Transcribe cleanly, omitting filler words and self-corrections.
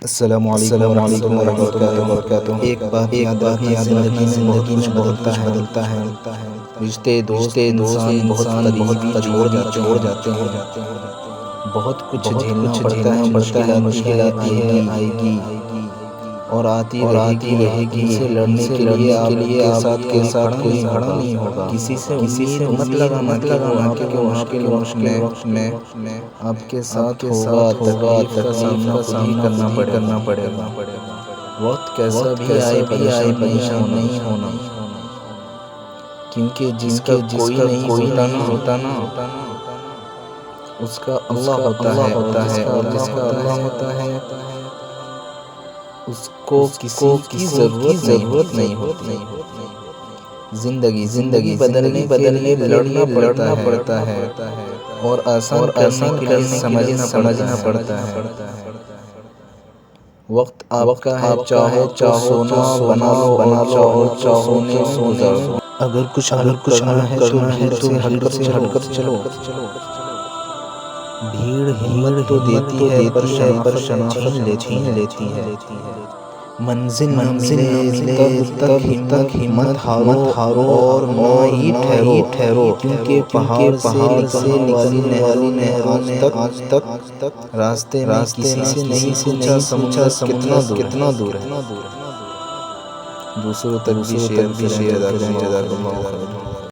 السلام علیکم ورحمۃ اللہ وبرکاتہ۔ ایک بات یاد رکھنا، زندگی میں بہت کچھ بدلتا ہے۔ رشتے، دوست، انسان بہت قریبی چھوڑ جاتے ہیں۔ بہت کچھ جھیلنا پڑتا ہے، مشکلات آئے گی اور آتی رہے گی۔ ان سے لڑنے کے لیے آپ کے ساتھ کوئی کھڑا نہیں ہوگا۔ کسی سے امید مت لگانا کہ وہ مشکل وقت میں آپ کے ساتھ ہوگا۔ تکلیف کا سامنا خود ہی کرنا پڑے گا۔ وقت کیسا بھی آئے پریشان نہیں ہونا، کیونکہ جس کا کوئی نہیں ہوتا نا اس کا اللہ ہوتا ہے، اور جس کا اللہ ہوتا ہے اس کو کسی کی ضرورت نہیں ہوتی۔ زندگی بدلنے کے لیے لڑنا پڑتا ہے اور آسان کرنے کے لیے سمجھنا پڑتا ہے۔ وقت آپ کا ہے، چاہو تو سونا بنا لو اور چاہو سونے میں گزار دو۔ اگر کچھ کرنا ہے تو بھیڑ سے ہٹ کر چلو۔ بھیڑ ہمت تو دیتی ہے پر شناخت چھین لیتی ہے۔ منزل نہ ملے تب تک ہمت ہارو اور نہ ہی ٹھہرو، کیونکہ پہاڑ سے نکلنے والی نہروں نے آج تک راستے میں کسی سے نہیں پوچھا سمندر کتنا دور ہے۔ دوسروں تک بھی شیئر کریں۔ جزاک اللہ خیر۔